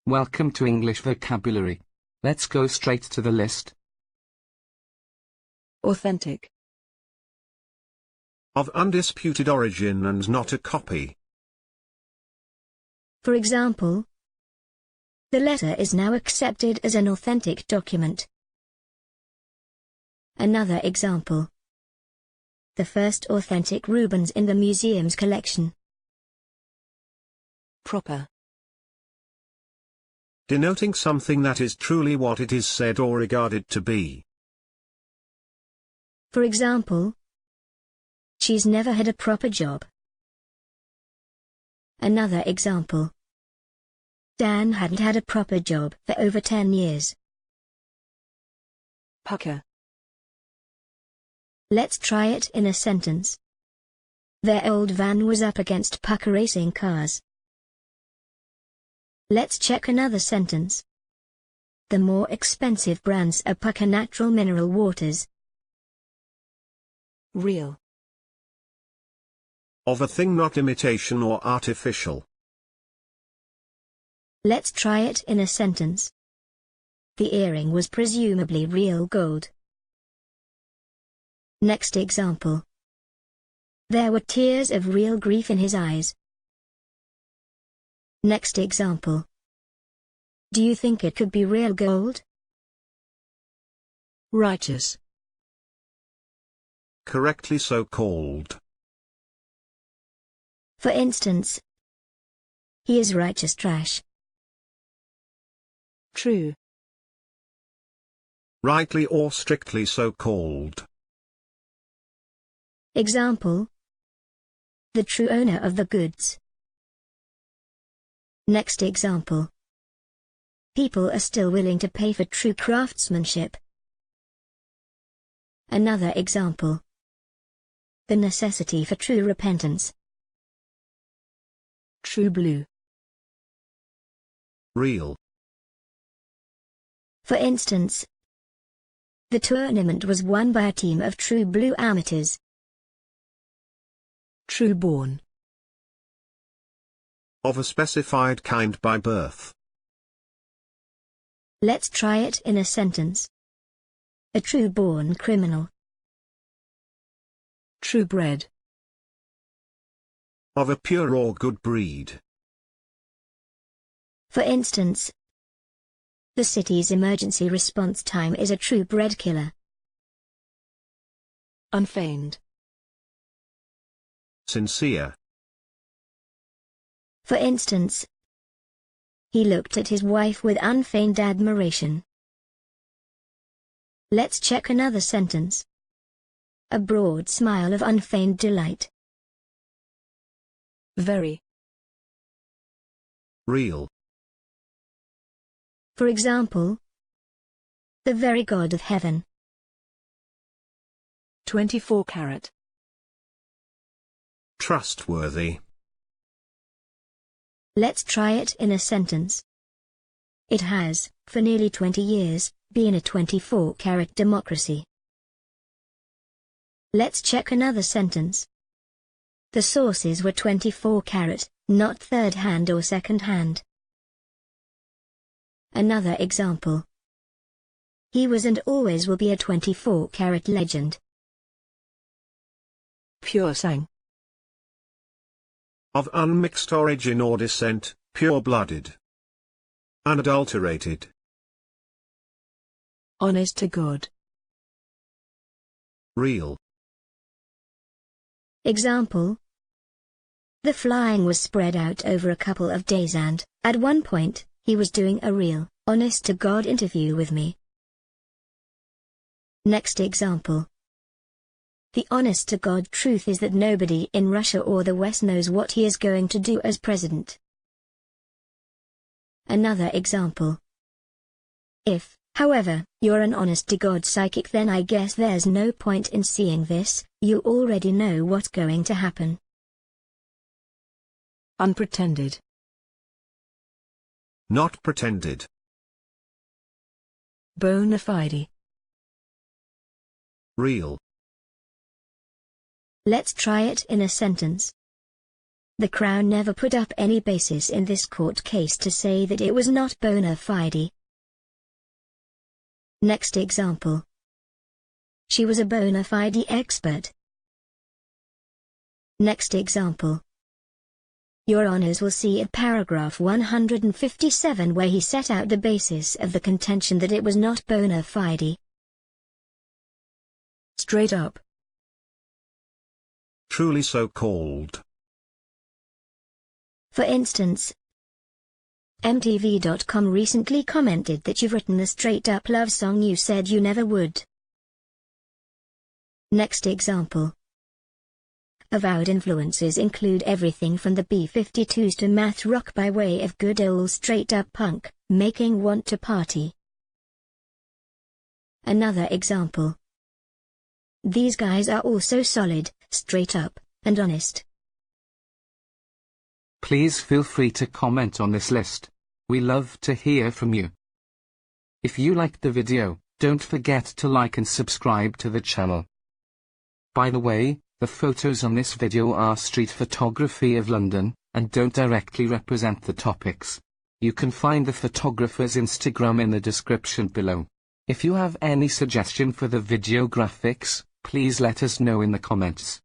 Welcome to English Vocabulary. Let's go straight to the list. Authentic. Of undisputed origin and not a copy. For example, the letter is now accepted as an authentic document. Another example. The first authentic Rubens in the museum's collection. Proper. Denoting something that is truly what it is said or regarded to be. For example, she's never had a proper job. Another example. Dan hadn't had a proper job for over 10 years. Pukka. Let's try it in a sentence. Their old van was up against pukka racing cars. Let's check another sentence. The more expensive brands are pukka natural mineral waters. Real. Of a thing not imitation or artificial. Let's try it in a sentence. The earring was presumably real gold. Next example. There were tears of real grief in his eyes. Next example. Do you think it could be real gold? Righteous. Correctly so called. For instance, he is righteous trash. True. Rightly or strictly so called. Example. The true owner of the goods. Next example. People are still willing to pay for true craftsmanship. Another example. The necessity for true repentance. True blue. Real. For instance, the tournament was won by a team of true blue amateurs. True born. Of a specified kind by birth. Let's try it in a sentence. A true-born criminal. True-bred. Of a pure or good breed. For instance, the city's emergency response time is a true-bred killer. Unfeigned. Sincere. For instance, he looked at his wife with unfeigned admiration. Let's check another sentence. A broad smile of unfeigned delight. Very. Real. For example, the very God of heaven. 24 carat. Trustworthy. Let's try it in a sentence. It has, for nearly 20 years, been a 24-carat democracy. Let's check another sentence. The sources were 24 carat, not third-hand or second-hand. Another example. He was and always will be a 24-carat legend. Pure sang. Of unmixed origin or descent, pure-blooded. Unadulterated. Honest to God. Real. Example. The flying was spread out over a couple of days and, at one point, he was doing a real, honest-to-God interview with me. Next example. The honest-to-God truth is that nobody in Russia or the West knows what he is going to do as president. Another example. If, however, you're an honest-to-God psychic, then I guess there's no point in seeing this, you already know what's going to happen. Unpretended. Not pretended. Bona fide. Real. Let's try it in a sentence. The Crown never put up any basis in this court case to say that it was not bona fide. Next example. She was a bona fide expert. Next example. Your Honours will see at paragraph 157 where he set out the basis of the contention that it was not bona fide. Straight up. Truly so-called. For instance, MTV.com recently commented that you've written the straight-up love song you said you never would. Next example. Avowed influences include everything from the B-52s to math rock by way of good old straight-up punk, making want to party. Another example. These guys are also solid, straight up, and honest. Please feel free to comment on this list. We love to hear from you. If you liked the video, don't forget to like and subscribe to the channel. By the way, the photos on this video are street photography of London, and don't directly represent the topics. You can find the photographer's Instagram in the description below. If you have any suggestion for the video graphics, please let us know in the comments.